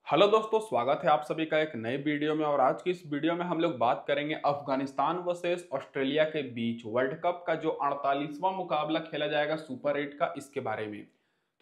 Hello दोस्तों, स्वागत है आप सभी का एक नए वीडियो में। और आज की इस वीडियो में हम लोग बात करेंगे अफगानिस्तान वर्सेस ऑस्ट्रेलिया के बीच वर्ल्ड कप का जो 48वां मुकाबला खेला जाएगा सुपर 8 का, इसके बारे में।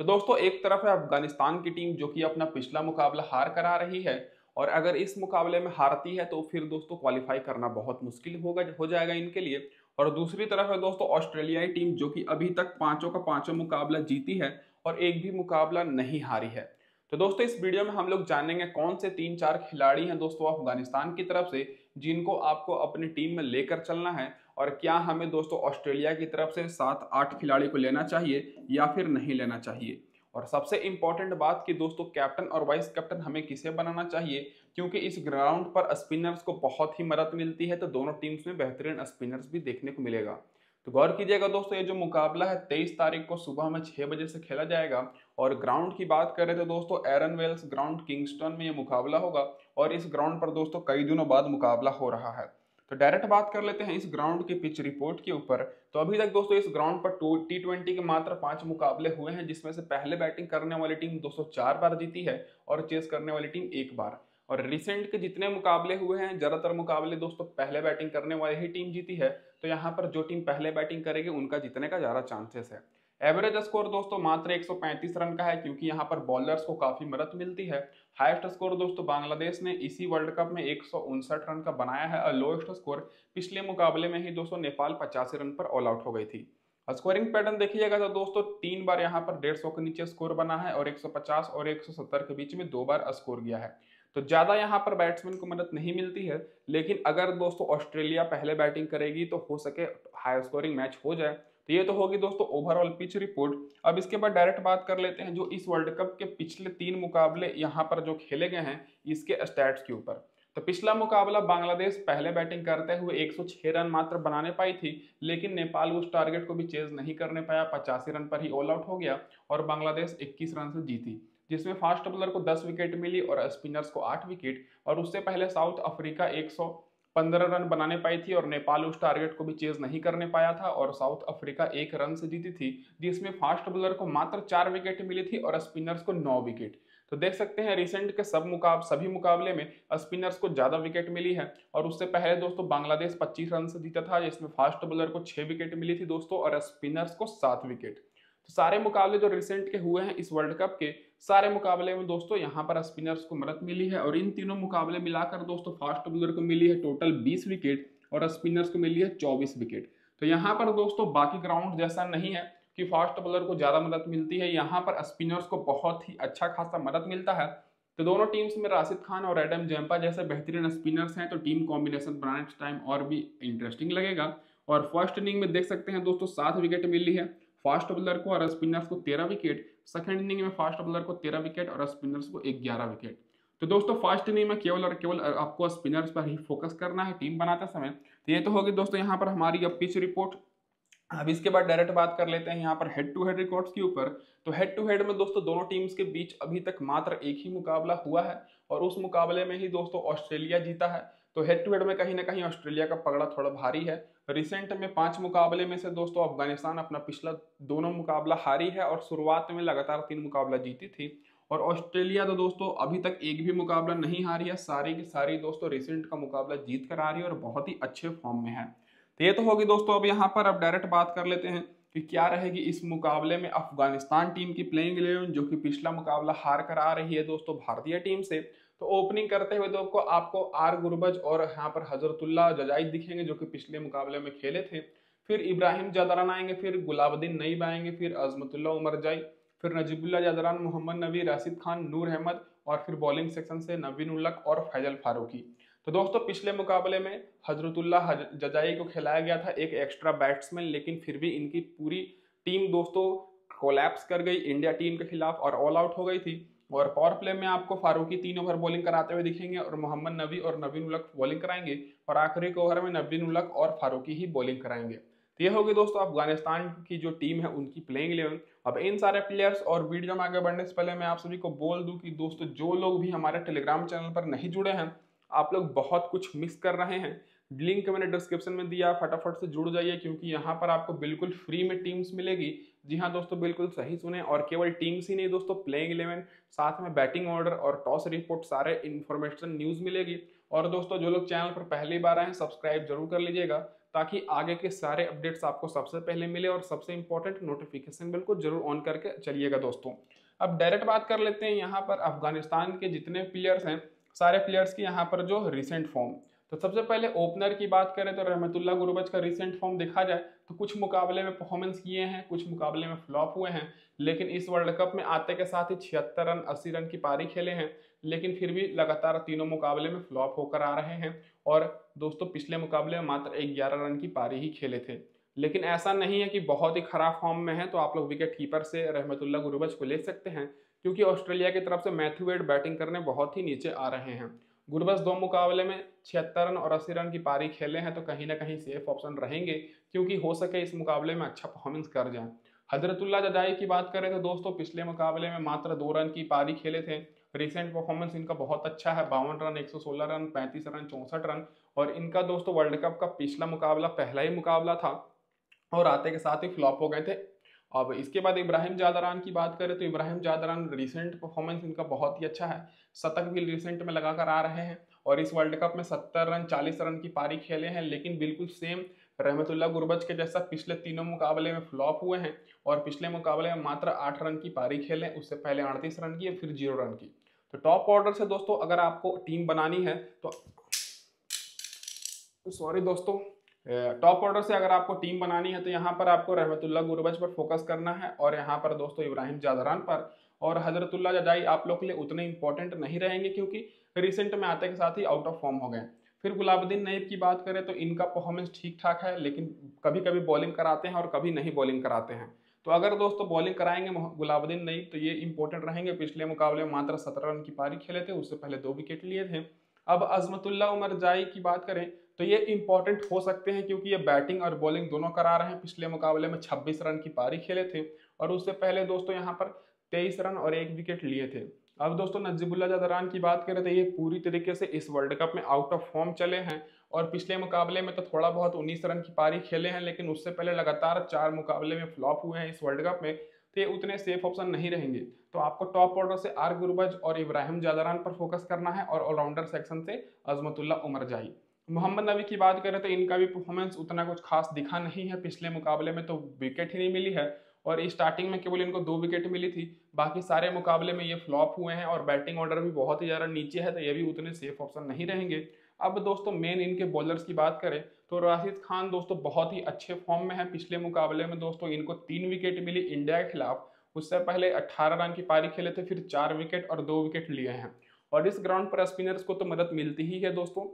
तो दोस्तों, एक तरफ है अफगानिस्तान की टीम जो कि अपना पिछला मुकाबला हार कर आ रही है, और अगर इस मुकाबले में हारती है तो फिर दोस्तों क्वालिफाई करना बहुत मुश्किल हो जाएगा इनके लिए। और दूसरी तरफ है दोस्तों ऑस्ट्रेलियाई टीम जो कि अभी तक पांचों का पांचों मुकाबला जीती है और एक भी मुकाबला नहीं हारी है। तो दोस्तों, इस वीडियो में हम लोग जानेंगे कौन से 3-4 खिलाड़ी हैं दोस्तों अफगानिस्तान की तरफ से जिनको आपको अपनी टीम में लेकर चलना है, और क्या हमें दोस्तों ऑस्ट्रेलिया की तरफ से 7-8 खिलाड़ी को लेना चाहिए या फिर नहीं लेना चाहिए। और सबसे इंपॉर्टेंट बात कि दोस्तों कैप्टन और वाइस कैप्टन हमें किसे बनाना चाहिए, क्योंकि इस ग्राउंड पर स्पिनर्स को बहुत ही मदद मिलती है, तो दोनों टीम्स में बेहतरीन स्पिनर्स भी देखने को मिलेगा। तो गौर कीजिएगा दोस्तों, ये जो मुकाबला है 23 तारीख को सुबह में 6 बजे से खेला जाएगा। और ग्राउंड की बात करें तो दोस्तों एरन वेल्स ग्राउंड किंगस्टन में ये मुकाबला होगा, और इस ग्राउंड पर दोस्तों कई दिनों बाद मुकाबला हो रहा है। तो डायरेक्ट बात कर लेते हैं इस ग्राउंड की पिच रिपोर्ट के ऊपर। तो अभी तक दोस्तों इस ग्राउंड पर T20 के मात्र 5 मुकाबले हुए हैं, जिसमें से पहले बैटिंग करने वाली टीम 204 बार जीती है और चेस करने वाली टीम 1 बार। और रिसेंट के जितने मुकाबले हुए हैं, ज्यादातर मुकाबले दोस्तों पहले बैटिंग करने वाली ही टीम जीती है। तो यहाँ पर जो टीम पहले बैटिंग करेगी उनका जीतने का ज्यादा चांसेस है। एवरेज स्कोर दोस्तों मात्र 135 रन का है, क्योंकि यहाँ पर बॉलर्स को काफी मदद मिलती है। हाईएस्ट स्कोर दोस्तों बांग्लादेश ने इसी वर्ल्ड कप में 159 रन का बनाया है, और लोएस्ट स्कोर पिछले मुकाबले में ही दोस्तों नेपाल 85 रन पर ऑल आउट हो गई थी। स्कोरिंग पैटर्न देखिएगा तो दोस्तों 3 बार यहाँ पर 150 के नीचे स्कोर बना है, और 150 और 170 के बीच में 2 बार स्कोर गया है। तो ज्यादा यहाँ पर बैट्समैन को मदद नहीं मिलती है, लेकिन अगर दोस्तों ऑस्ट्रेलिया पहले बैटिंग करेगी तो हो सके हाई स्कोरिंग मैच हो जाए। तो ये तो होगी दोस्तों ओवरऑल पिच रिपोर्ट। अब इसके बाद डायरेक्ट बात कर लेते हैं जो इस वर्ल्ड कप के पिछले 3 मुकाबले यहाँ पर जो खेले गए हैं इसके स्टैट्स के ऊपर। तो पिछला मुकाबला बांग्लादेश पहले बैटिंग करते हुए 106 रन मात्र बनाने पाई थी, लेकिन नेपाल उस टारगेट को भी चेज नहीं करने पाया, 85 रन पर ही ऑल आउट हो गया, और बांग्लादेश 21 रन से जीती, जिसमें फास्ट बॉलर को 10 विकेट मिली और स्पिनर्स को 8 विकेट। और उससे पहले साउथ अफ्रीका 115 रन बनाने पाई थी, और नेपाल उस टारगेट को भी चेज नहीं करने पाया था, और साउथ अफ्रीका 1 रन से जीती थी, जिसमें फास्ट बॉलर को मात्र 4 विकेट मिली थी और स्पिनर्स को 9 विकेट। तो देख सकते हैं रिसेंट के सभी मुकाबले में स्पिनर्स को ज्यादा विकेट मिली है। और उससे पहले दोस्तों बांग्लादेश 25 रन से जीता था, जिसमें फास्ट बॉलर को 6 विकेट मिली थी दोस्तों, और स्पिनर्स को 7 विकेट। तो सारे मुकाबले जो रिसेंट के हुए हैं इस वर्ल्ड कप के, सारे मुकाबले में दोस्तों यहाँ पर स्पिनर्स को मदद मिली है, और इन तीनों मुकाबले मिलाकर दोस्तों फास्ट बॉलर को मिली है टोटल 20 विकेट और स्पिनर्स को मिली है 24 विकेट। तो यहाँ पर दोस्तों बाकी ग्राउंड जैसा नहीं है कि फास्ट बॉलर को ज्यादा मदद मिलती है, यहाँ पर स्पिनर्स को बहुत ही अच्छा खासा मदद मिलता है। तो दोनों टीम्स में राशिद खान और एडम जम्पा जैसे बेहतरीन स्पिनर्स हैं, तो टीम कॉम्बिनेशन बनाने टाइम और भी इंटरेस्टिंग लगेगा। और फर्स्ट इनिंग में देख सकते हैं दोस्तों 7 विकेट मिली है फास्ट बॉलर को, और स्पिनर्स को 13 विकेट। सेकंड इनिंग में फास्ट बॉलर को 13 विकेट और स्पिनर्स को 11 विकेट। तो दोस्तों फर्स्ट इनिंग में केवल और केवल आपको स्पिनर्स पर ही फोकस करना है टीम बनाते समय। तो ये तो होगी दोस्तों यहाँ पर हमारी अब पिच रिपोर्ट। अब इसके बाद डायरेक्ट बात कर लेते हैं यहाँ पर हेड टू हेड रिकॉर्ड्स के ऊपर। तो हेड टू हेड में दोस्तों दोनों टीम्स के बीच अभी तक मात्र एक ही मुकाबला हुआ है, और उस मुकाबले में ही दोस्तों ऑस्ट्रेलिया जीता है। तो हेड टू हेड में कहीं ना कहीं ऑस्ट्रेलिया का पगड़ा थोड़ा भारी है। रिसेंट में 5 मुकाबले में से दोस्तों अफगानिस्तान अपना पिछला दोनों मुकाबला हारी है, और शुरुआत में लगातार 3 मुकाबला जीती थी। और ऑस्ट्रेलिया तो दोस्तों अभी तक एक भी मुकाबला नहीं हारी है, सारी की सारी दोस्तों रिसेंट का मुकाबला जीत कर आ रही है और बहुत ही अच्छे फॉर्म में है। तो ये तो होगी दोस्तों। अब यहाँ पर अब डायरेक्ट बात कर लेते हैं कि क्या रहेगी इस मुकाबले में अफगानिस्तान टीम की प्लेइंग 11, जो कि पिछला मुकाबला हार कर आ रही है दोस्तों भारतीय टीम से। तो ओपनिंग करते हुए दोस्तों आपको आर गुरबज और यहाँ पर हजरतुल्लाह जजाई दिखेंगे, जो कि पिछले मुकाबले में खेले थे। फिर इब्राहिम जदरान आएंगे, फिर गुलाबुद्दीन नईब आएंगे, फिर अजमतुल्लाह उमरजाई, फिर नजीबुल्लाह जदरान, मोहम्मद नबी, राशिद खान, नूर अहमद, और फिर बॉलिंग सेक्शन से नवीन उल हक और फैजल फारूकी। तो दोस्तों पिछले मुकाबले में हजरतुल्लाह जजाई को खिलाया गया था एक एक्स्ट्रा बैट्समैन, लेकिन फिर भी इनकी पूरी टीम दोस्तों कोलैप्स कर गई इंडिया टीम के खिलाफ और ऑल आउट हो गई थी। और पावर प्ले में आपको फारूकी 3 ओवर बॉलिंग कराते हुए दिखेंगे, और मोहम्मद नबी और नवीन उल हक बॉलिंग कराएंगे, और आखिरी के ओवर में नवीन उल हक और फारूकी ही बॉलिंग कराएंगे। तो ये होगी दोस्तों अफगानिस्तान की जो टीम है उनकी प्लेइंग 11। अब इन सारे प्लेयर्स और वीडियो में आगे बढ़ने से पहले मैं आप सभी को बोल दूं कि दोस्तों जो लोग भी हमारे टेलीग्राम चैनल पर नहीं जुड़े हैं, आप लोग बहुत कुछ मिस कर रहे हैं। लिंक मैंने डिस्क्रिप्शन में दिया, फटाफट से जुड़ जाइए क्योंकि यहाँ पर आपको बिल्कुल फ्री में टीम्स मिलेगी। जी हाँ दोस्तों, बिल्कुल सही सुने, और केवल टीम्स ही नहीं दोस्तों, प्लेइंग 11 साथ में बैटिंग ऑर्डर और टॉस रिपोर्ट सारे इन्फॉर्मेशन न्यूज़ मिलेगी। और दोस्तों जो लोग चैनल पर पहली बार आए हैं सब्सक्राइब जरूर कर लीजिएगा ताकि आगे के सारे अपडेट्स आपको सबसे पहले मिले, और सबसे इंपॉर्टेंट नोटिफिकेशन बेल को जरूर ऑन करके चलिएगा दोस्तों। अब डायरेक्ट बात कर लेते हैं यहाँ पर अफगानिस्तान के जितने प्लेयर्स हैं, सारे प्लेयर्स की यहाँ पर जो रिसेंट फॉर्म। तो सबसे पहले ओपनर की बात करें तो रहमतुल्लाह गुरबज का रिसेंट फॉर्म देखा जाए तो कुछ मुकाबले में परफॉर्मेंस किए हैं, कुछ मुकाबले में फ्लॉप हुए हैं, लेकिन इस वर्ल्ड कप में आते के साथ ही 76 रन 80 रन की पारी खेले हैं, लेकिन फिर भी लगातार तीनों मुकाबले में फ्लॉप होकर आ रहे हैं। और दोस्तों पिछले मुकाबले में मात्र 11 रन की पारी ही खेले थे, लेकिन ऐसा नहीं है कि बहुत ही खराब फॉर्म में है, तो आप लोग विकेट कीपर से रहमतुल्लाह गुरबज को ले सकते हैं क्योंकि ऑस्ट्रेलिया की तरफ से मैथ्यू वेड बैटिंग करने बहुत ही नीचे आ रहे हैं। गुरबज 2 मुकाबले में 76 रन और 80 रन की पारी खेले हैं, तो कहीं ना कहीं सेफ ऑप्शन रहेंगे क्योंकि हो सके इस मुकाबले में अच्छा परफॉर्मेंस कर जाए। हजरतुल्लाह जजाई की बात करें तो दोस्तों पिछले मुकाबले में मात्र 2 रन की पारी खेले थे। रिसेंट परफॉर्मेंस इनका बहुत अच्छा है, 52 रन 116 रन 35 रन 64 रन। और इनका दोस्तों वर्ल्ड कप का पिछला मुकाबला पहला ही मुकाबला था और आते के साथ ही फ्लॉप हो गए थे। अब इसके बाद इब्राहिम जादरान की बात करें तो इब्राहिम जादरान रिसेंट परफॉर्मेंस इनका बहुत ही अच्छा है, शतक भी रिसेंट में लगाकर आ रहे हैं और इस वर्ल्ड कप में 70 रन 40 रन की पारी खेले हैं, लेकिन बिल्कुल सेम रहमतुल्लाह गुरबज के जैसा पिछले तीनों मुकाबले में फ्लॉप हुए हैं और पिछले मुकाबले में मात्र 8 रन की पारी खेले, उससे पहले 38 रन की फिर 0 रन की। तो टॉप ऑर्डर से दोस्तों अगर आपको टीम बनानी है तो सॉरी दोस्तों, टॉप ऑर्डर से अगर आपको टीम बनानी है तो यहाँ पर आपको रहमतुल्लाह गुरबज पर फोकस करना है और यहाँ पर दोस्तों इब्राहिम जादरान पर। और हजरतुल्लाह जजाई आप लोग के लिए उतने इंपॉर्टेंट नहीं रहेंगे क्योंकि रिसेंट में आते के साथ ही आउट ऑफ फॉर्म हो गए। फिर गुलाबुद्दीन नईब की बात करें तो इनका परफॉर्मेंस ठीक ठाक है, लेकिन कभी कभी बॉलिंग कराते हैं और कभी नहीं बॉलिंग कराते हैं। तो अगर दोस्तों बॉलिंग कराएंगे गुलाबुद्दीन नईब तो ये इंपॉर्टेंट रहेंगे। पिछले मुकाबले में मात्र 17 रन की पारी खेले थे, उससे पहले 2 विकेट लिए थे। अब अजमतुल्लाह उमर जाई की बात करें तो ये इंपॉर्टेंट हो सकते हैं क्योंकि ये बैटिंग और बॉलिंग दोनों करा रहे हैं। पिछले मुकाबले में 26 रन की पारी खेले थे और उससे पहले दोस्तों यहाँ पर 23 रन और 1 विकेट लिए थे। अब दोस्तों नजीबुल्लाह जादरान की बात करें तो ये पूरी तरीके से इस वर्ल्ड कप में आउट ऑफ फॉर्म चले हैं और पिछले मुकाबले में तो थोड़ा बहुत 19 रन की पारी खेले हैं, लेकिन उससे पहले लगातार 4 मुकाबले में फ्लॉप हुए हैं इस वर्ल्ड कप में, तो ये उतने सेफ ऑप्शन नहीं रहेंगे। तो आपको टॉप ऑर्डर से आर गुरबज और इब्राहिम जादरान पर फोकस करना है और ऑलराउंडर सेक्शन से अजमतुल्लाह उमर जाई। मोहम्मद नबी की बात करें तो इनका भी परफॉर्मेंस उतना कुछ खास दिखा नहीं है। पिछले मुकाबले में तो विकेट ही नहीं मिली है और स्टार्टिंग में केवल इनको 2 विकेट मिली थी, बाकी सारे मुकाबले में ये फ्लॉप हुए हैं और बैटिंग ऑर्डर भी बहुत ही ज़्यादा नीचे है, तो ये भी उतने सेफ ऑप्शन नहीं रहेंगे। अब दोस्तों मेन इनके बॉलर्स की बात करें तो राशिद खान दोस्तों बहुत ही अच्छे फॉर्म में है। पिछले मुकाबले में दोस्तों इनको 3 विकेट मिली इंडिया के खिलाफ, उससे पहले 18 रन की पारी खेले थे, फिर 4 विकेट और 2 विकेट लिए हैं और इस ग्राउंड पर स्पिनर्स को तो मदद मिलती ही है दोस्तों।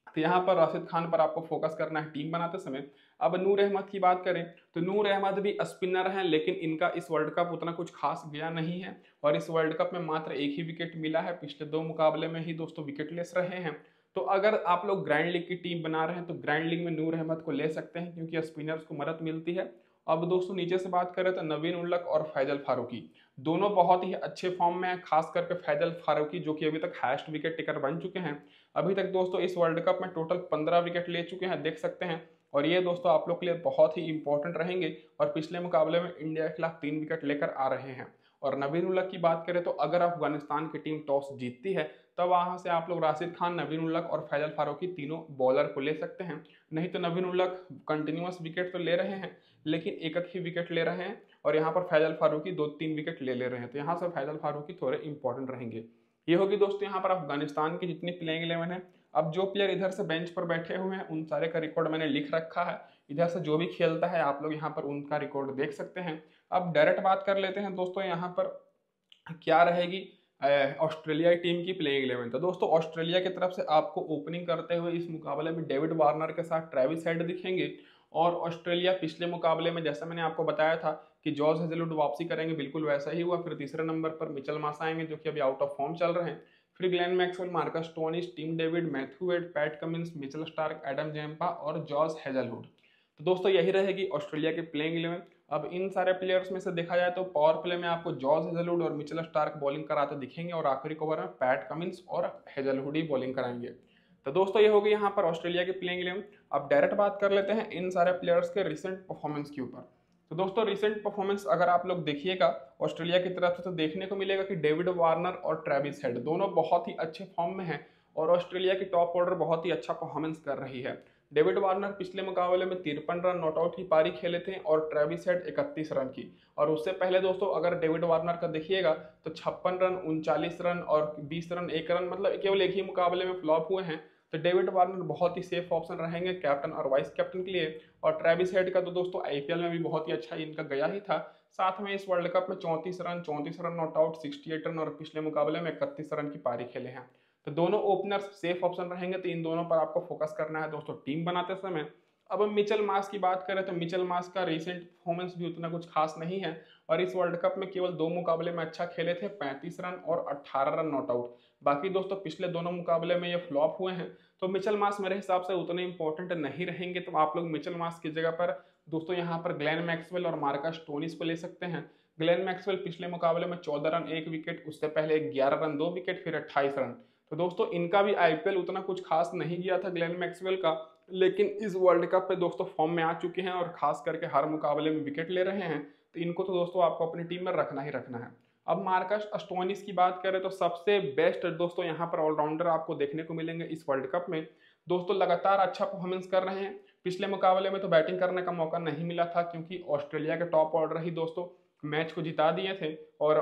तो यहाँ पर राशिद खान पर आपको फोकस करना है टीम बनाते समय। अब नूर अहमद की बात करें तो नूर अहमद भी स्पिनर हैं, लेकिन इनका इस वर्ल्ड कप उतना कुछ खास गया नहीं है और इस वर्ल्ड कप में मात्र 1 ही विकेट मिला है। पिछले 2 मुकाबले में ही दोस्तों विकेटलेस रहे हैं। तो अगर आप लोग ग्रैंड लीग की टीम बना रहे हैं तो ग्रैंड लीग में नूर अहमद को ले सकते हैं क्योंकि स्पिनर्स को मदद मिलती है। अब दोस्तों नीचे से बात करें तो नवीन उल्लक और फैजल फारूकी दोनों बहुत ही अच्छे फॉर्म में है, खास करके फैजल फारूकी जो कि अभी तक हाईएस्ट विकेट टेकर बन चुके हैं। अभी तक दोस्तों इस वर्ल्ड कप में टोटल 15 विकेट ले चुके हैं, देख सकते हैं, और ये दोस्तों आप लोग के लिए बहुत ही इंपॉर्टेंट रहेंगे और पिछले मुकाबले में इंडिया के खिलाफ 3 विकेट लेकर आ रहे हैं। और नवीन उल्लक की बात करें तो अगर अफगानिस्तान की टीम टॉस जीतती है तब वहां से आप लोग राशिद खान, नवीन उल्लक और फैजल फारूकी तीनों बॉलर को ले सकते हैं। नहीं तो नवीन उल्लक कंटिन्यूअस विकेट तो ले रहे हैं लेकिन एक ही विकेट ले रहे हैं और यहाँ पर फैजल फारूकी 2-3 विकेट ले रहे हैं, तो यहाँ से फैजल फारूकी थोड़े इंपॉर्टेंट रहेंगे। ये होगी दोस्तों यहाँ पर अफगानिस्तान की जितनी प्लेइंग 11 है। अब जो प्लेयर इधर से बेंच पर बैठे हुए हैं उन सारे का रिकॉर्ड मैंने लिख रखा है, इधर से जो भी खेलता है आप लोग यहाँ पर उनका रिकॉर्ड देख सकते हैं। अब डायरेक्ट बात कर लेते हैं दोस्तों यहाँ पर क्या रहेगी ऑस्ट्रेलिया टीम की प्लेइंग 11। तो दोस्तों ऑस्ट्रेलिया की तरफ से आपको ओपनिंग करते हुए इस मुकाबले में डेविड वार्नर के साथ ट्रेविस हेड दिखेंगे और ऑस्ट्रेलिया पिछले मुकाबले में जैसा मैंने आपको बताया था कि जॉर्ज हेजलवुड वापसी करेंगे, बिल्कुल वैसा ही हुआ। फिर तीसरे नंबर पर मिचेल मार्श आएंगे जो कि अभी आउट ऑफ फॉर्म चल रहे हैं। फिर Glenn Maxwell, Marcus Stoinis, Tim David, Matthew Wade, Pat Cummins, Mitchell Starc, Adam Zampa और जॉर्ज हेजलवुड। तो दोस्तों यही रहेगी ऑस्ट्रेलिया के प्लेइंग 11। अब इन सारे प्लेयर्स में से देखा जाए तो पावर प्ले में आपको जॉर्ज हेजलवुड और मिचेल स्टार्क बॉलिंग कराते दिखेंगे और आखिरी ओवर में पैट कमिंस और हेजलवुड ही बॉलिंग कराएंगे। तो दोस्तों ये होगी यहाँ पर ऑस्ट्रेलिया की प्लेइंग 11। अब डायरेक्ट बात कर लेते हैं इन सारे प्लेयर्स के रिसेंट परफॉर्मेंस के ऊपर। तो दोस्तों रिसेंट परफॉर्मेंस अगर आप लोग देखिएगा ऑस्ट्रेलिया की तरफ से, तो देखने को मिलेगा कि डेविड वार्नर और ट्रेविस हेड दोनों बहुत ही अच्छे फॉर्म में हैं और ऑस्ट्रेलिया की टॉप ऑर्डर बहुत ही अच्छा परफॉर्मेंस कर रही है। डेविड वार्नर पिछले मुकाबले में 53 रन नॉट आउट की पारी खेले थे और ट्रेविस हेड 31 रन की। और उससे पहले दोस्तों अगर डेविड वार्नर का देखिएगा तो 56 रन, 39 रन और 20 रन, 1 रन, मतलब केवल एक ही मुकाबले में फ्लॉप हुए हैं। तो डेविड वार्नर बहुत ही सेफ ऑप्शन रहेंगे कैप्टन और वाइस कैप्टन के लिए। और ट्रेविस हेड का तो दोस्तों आईपीएल में भी बहुत ही अच्छा इनका गया ही था, साथ में इस वर्ल्ड कप में 34 रन नॉट आउट, 68 रन और पिछले मुकाबले में 31 रन की पारी खेले हैं। तो दोनों ओपनर्स सेफ ऑप्शन रहेंगे, तो इन दोनों पर आपको फोकस करना है दोस्तों टीम बनाते समय। अब हम मिचेल मार्श की बात करें तो मिचेल मार्श का रिसेंट परफॉर्मेंस भी उतना कुछ खास नहीं है और इस वर्ल्ड कप में केवल 2 मुकाबले में अच्छा खेले थे, 35 रन और 18 रन नॉट आउट। बाकी दोस्तों पिछले दोनों मुकाबले में ये फ्लॉप हुए हैं, तो मिचेल मार्श मेरे हिसाब से उतने इंपॉर्टेंट नहीं रहेंगे। तो आप लोग मिचेल मार्श की जगह पर दोस्तों यहाँ पर ग्लेन मैक्सवेल और मार्कस स्टोनिस को ले सकते हैं। ग्लेन मैक्सवेल पिछले मुकाबले में 14 रन 1 विकेट, उससे पहले 11 रन 2 विकेट, फिर 28 रन। तो दोस्तों इनका भी आईपीएल उतना कुछ खास नहीं गया था ग्लेन मैक्सवेल का, लेकिन इस वर्ल्ड कप पे दोस्तों फॉर्म में आ चुके हैं और खास करके हर मुकाबले में विकेट ले रहे हैं। तो इनको तो दोस्तों आपको अपनी टीम में रखना ही रखना है। अब मार्कस स्टोनिस की बात करें तो सबसे बेस्ट दोस्तों यहाँ पर ऑलराउंडर आपको देखने को मिलेंगे इस वर्ल्ड कप में। दोस्तों लगातार अच्छा परफॉर्मेंस कर रहे हैं। पिछले मुकाबले में तो बैटिंग करने का मौका नहीं मिला था क्योंकि ऑस्ट्रेलिया के टॉप ऑर्डर ही दोस्तों मैच को जिता दिए थे और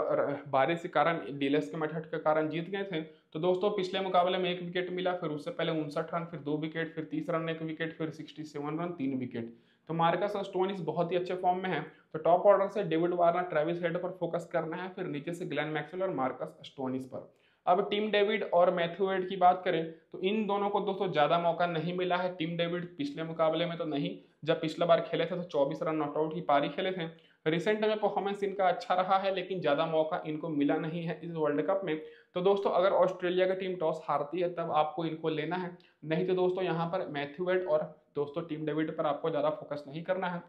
बारिश के कारण, डीलेस के मेथड के कारण जीत गए थे। तो दोस्तों पिछले मुकाबले में 1 विकेट मिला, फिर उससे पहले 59 रन, फिर 2 विकेट, फिर 30 रन 1 विकेट, फिर 67 रन 3 विकेट। तो मार्कस स्टोनिस बहुत ही अच्छे फॉर्म में है। तो टॉप ऑर्डर से डेविड वार्नर, ट्रेविस हेड पर फोकस करना है, फिर नीचे से ग्लेन मैक्सवेल और मार्कस स्टोनिस पर। अब टीम डेविड और मैथ्यू वेड की बात करें तो इन दोनों को दोस्तों ज्यादा मौका नहीं मिला है। टीम डेविड पिछले मुकाबले में तो नहीं, जब पिछला बार खेले थे तो 24 रन नॉट आउट की पारी खेले थे। रिसेंट में परफॉर्मेंस इनका अच्छा रहा है लेकिन ज्यादा मौका इनको मिला नहीं है इस वर्ल्ड कप में। तो दोस्तों अगर ऑस्ट्रेलिया की टीम टॉस हारती है तब आपको इनको लेना है, नहीं तो दोस्तों यहाँ पर मैथ्यू वेड और दोस्तों टीम डेविड पर आपको ज्यादा फोकस नहीं करना है।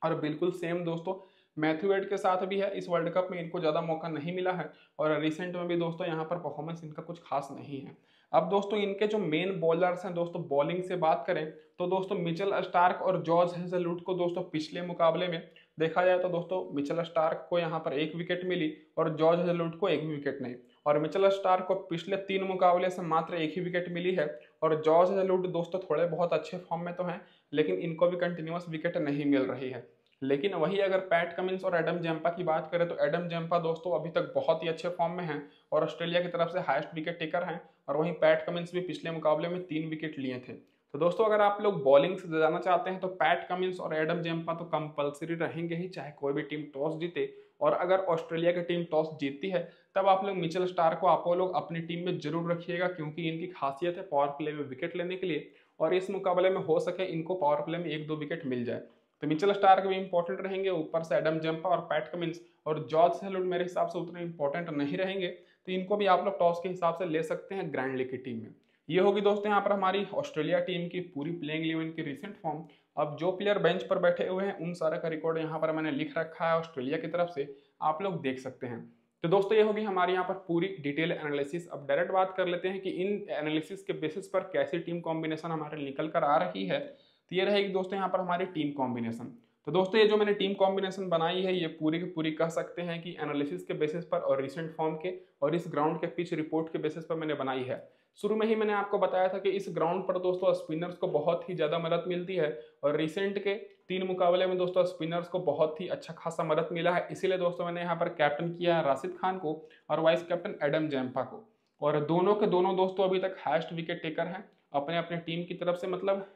और बिल्कुल सेम दोस्तों मैथ्यू वेड के साथ भी है, इस वर्ल्ड कप में इनको ज़्यादा मौका नहीं मिला है और रिसेंट में भी दोस्तों यहाँ पर परफॉर्मेंस इनका कुछ खास नहीं है। अब दोस्तों इनके जो मेन बॉलर्स हैं दोस्तों, बॉलिंग से बात करें तो दोस्तों मिचेल स्टार्क और जॉर्ज हेजलवुड को दोस्तों पिछले मुकाबले में देखा जाए तो दोस्तों मिचेल स्टार्क को यहाँ पर 1 विकेट मिली और जॉर्ज हेजलवुड को 1 भी विकेट नहीं। और मिचेल स्टार्क को पिछले 3 मुकाबले से मात्र 1 ही विकेट मिली है और जॉर्ज हेजलवुड दोस्तों थोड़े बहुत अच्छे फॉर्म में तो हैं लेकिन इनको भी कंटिन्यूअस विकेट नहीं मिल रही है। लेकिन वही अगर पैट कमिंस और एडम जैम्पा की बात करें तो एडम जैम्पा दोस्तों अभी तक बहुत ही अच्छे फॉर्म में हैं और ऑस्ट्रेलिया की तरफ से हाईएस्ट विकेट टेकर हैं। और वहीं पैट कमिंस भी पिछले मुकाबले में 3 विकेट लिए थे। तो दोस्तों अगर आप लोग बॉलिंग से जाना चाहते हैं तो पैट कमिंस और एडम जैम्पा तो कंपलसरी रहेंगे ही, चाहे कोई भी टीम टॉस जीते। और अगर ऑस्ट्रेलिया की टीम टॉस जीतती है तब आप लोग मिचेल स्टार्क को आप लोग अपनी टीम में जरूर रखिएगा क्योंकि इनकी खासियत है पावर प्ले में विकेट लेने के लिए और इस मुकाबले में हो सके इनको पावर प्ले में 1-2 विकेट मिल जाए। तो मिचेल स्टार्क भी इंपॉर्टेंट रहेंगे, ऊपर से एडम जंपा और पैट कमिंस और जॉर्ज हेजलवुड मेरे हिसाब से उतने इंपॉर्टेंट नहीं रहेंगे। तो इनको भी आप लोग टॉस के हिसाब से ले सकते हैं ग्रैंड लीग की टीम में। ये होगी दोस्तों यहाँ पर हमारी ऑस्ट्रेलिया टीम की पूरी प्लेइंग 11 की रिसेंट फॉर्म। अब जो प्लेयर बेंच पर बैठे हुए हैं उन सारे का रिकॉर्ड यहाँ पर मैंने लिख रखा है ऑस्ट्रेलिया की तरफ से, आप लोग देख सकते हैं। तो दोस्तों ये होगी हमारे यहाँ पर पूरी डिटेल एनालिसिस। अब डायरेक्ट बात कर लेते हैं कि इन एनालिसिस के बेसिस पर कैसी टीम कॉम्बिनेशन हमारे निकल कर आ रही है। तो ये रहेगी दोस्तों यहाँ पर हमारी टीम कॉम्बिनेशन। तो दोस्तों ये जो मैंने टीम कॉम्बिनेशन बनाई है ये पूरी की पूरी कह सकते हैं कि एनालिसिस के बेसिस पर और रिसेंट फॉर्म के और इस ग्राउंड के पिच रिपोर्ट के बेसिस पर मैंने बनाई है। शुरू में ही मैंने आपको बताया था कि इस ग्राउंड पर दोस्तों स्पिनर्स को बहुत ही ज़्यादा मदद मिलती है और रिसेंट के 3 मुकाबले में दोस्तों स्पिनर्स को बहुत ही अच्छा खासा मदद मिला है। इसीलिए दोस्तों मैंने यहाँ पर कैप्टन किया है राशिद खान को और वाइस कैप्टन एडम जैम्पा को। और दोनों के दोनों दोस्तों अभी तक हाईएस्ट विकेट टेकर हैं अपने अपने टीम की तरफ से, मतलब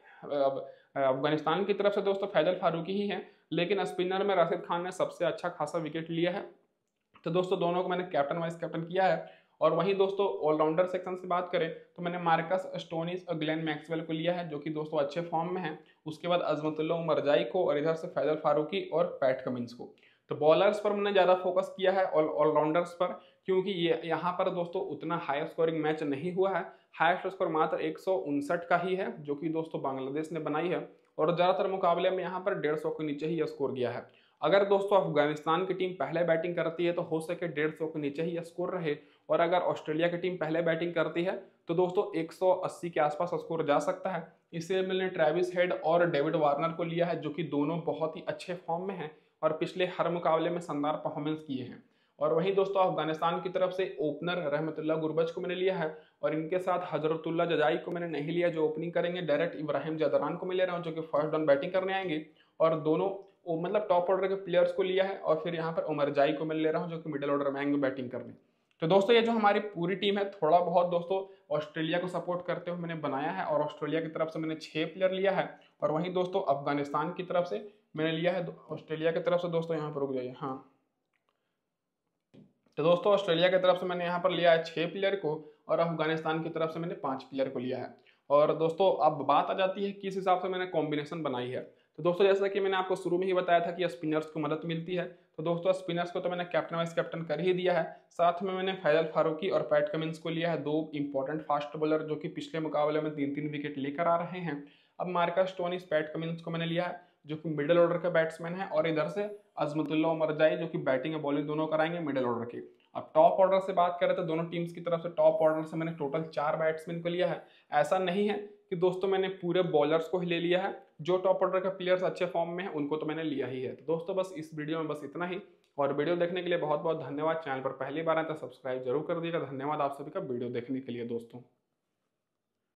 अफगानिस्तान की तरफ से दोस्तों फैजल फारूकी ही हैं, लेकिन स्पिनर में राशिद खान ने सबसे अच्छा खासा विकेट लिया है। तो दोस्तों दोनों को मैंने कैप्टन वाइस कैप्टन किया है। और वहीं दोस्तों ऑलराउंडर सेक्शन से बात करें तो मैंने मार्कस स्टोनिस और ग्लेन मैक्सवेल को लिया है जो कि दोस्तों अच्छे फॉर्म में हैं। उसके बाद अजमतुल्लाह उमरजाई को और इधर से फैजल फारूकी और पैट कमिंस को। तो बॉलर्स पर मैंने ज़्यादा फोकस किया है ऑलराउंडर्स पर, क्योंकि ये यहाँ पर दोस्तों उतना हाई स्कोरिंग मैच नहीं हुआ है। हाईएस्ट स्कोर मात्र 159 का ही है जो कि दोस्तों बांग्लादेश ने बनाई है और ज़्यादातर मुकाबले में यहाँ पर 150 के नीचे ही स्कोर गया है। अगर दोस्तों अफगानिस्तान की टीम पहले बैटिंग करती है तो हो सके 150 के नीचे ही स्कोर रहे और अगर ऑस्ट्रेलिया की टीम पहले बैटिंग करती है तो दोस्तों 180 के आसपास स्कोर जा सकता है। इसलिए मैंने ट्रेविस हेड और डेविड वार्नर को लिया है, जो कि दोनों बहुत ही अच्छे फॉर्म में हैं और पिछले हर मुकाबले में शानदार परफॉर्मेंस किए हैं। और वहीं दोस्तों अफगानिस्तान की तरफ से ओपनर रहमतुल्लाह गुरबज को मैंने लिया है और इनके साथ हजरतुल्ला जजाई को मैंने नहीं लिया जो ओपनिंग करेंगे। डायरेक्ट इब्राहिम जदरान को मैं ले रहा हूँ जो कि फर्स्ट डाउन बैटिंग करने आएंगे। और दोनों मतलब टॉप ऑर्डर के प्लेयर्स को लिया है और फिर यहाँ पर उमर जाई को मैं ले रहा हूँ जो कि मिडिल ऑर्डर में आएंगे बैटिंग करने। तो दोस्तों ये जो हमारी पूरी टीम है थोड़ा बहुत दोस्तों ऑस्ट्रेलिया को सपोर्ट करते हुए मैंने बनाया है और ऑस्ट्रेलिया की तरफ से मैंने 6 प्लेयर लिया है। और वहीं दोस्तों अफगानिस्तान की तरफ से मैंने लिया है ऑस्ट्रेलिया की तरफ से दोस्तों यहाँ पर रुक जाइए, हाँ, तो दोस्तों ऑस्ट्रेलिया की तरफ से मैंने यहाँ पर लिया है 6 प्लेयर को और अफगानिस्तान की तरफ से मैंने 5 प्लेयर को लिया है। और दोस्तों अब बात आ जाती है किस हिसाब से मैंने कॉम्बिनेशन बनाई है। तो दोस्तों जैसा कि मैंने आपको शुरू में ही बताया था कि स्पिनर्स को मदद मिलती है, तो दोस्तों स्पिनर्स को तो मैंने कैप्टन वाइस कैप्टन कर ही दिया है। साथ में मैंने फैजल फारूकी और पैट कमिंस को लिया है, 2 इंपॉर्टेंट फास्ट बॉलर जो कि पिछले मुकाबले में 3-3 विकेट लेकर आ रहे हैं। अब मार्कस स्टोनिस पैट कमिंस को मैंने लिया है जो कि मिडिल ऑर्डर का बैट्समैन है और इधर से अजमतुल्ला उमर जाई जो कि बैटिंग और बॉलिंग दोनों कराएंगे मिडिल ऑर्डर के। अब टॉप ऑर्डर से बात करें तो दोनों टीम्स की तरफ से टॉप ऑर्डर से मैंने टोटल 4 बैट्समैन को लिया है। ऐसा नहीं है कि दोस्तों मैंने पूरे बॉलर्स को ही ले लिया है, जो टॉप ऑर्डर के प्लेयर्स अच्छे फॉर्म में हैं उनको तो मैंने लिया ही है। तो दोस्तों बस इस वीडियो में बस इतना ही और वीडियो देखने के लिए बहुत बहुत धन्यवाद। चैनल पर पहली बार आए तो सब्सक्राइब जरूर कर दिएगा। धन्यवाद आप सभी का वीडियो देखने के लिए दोस्तों।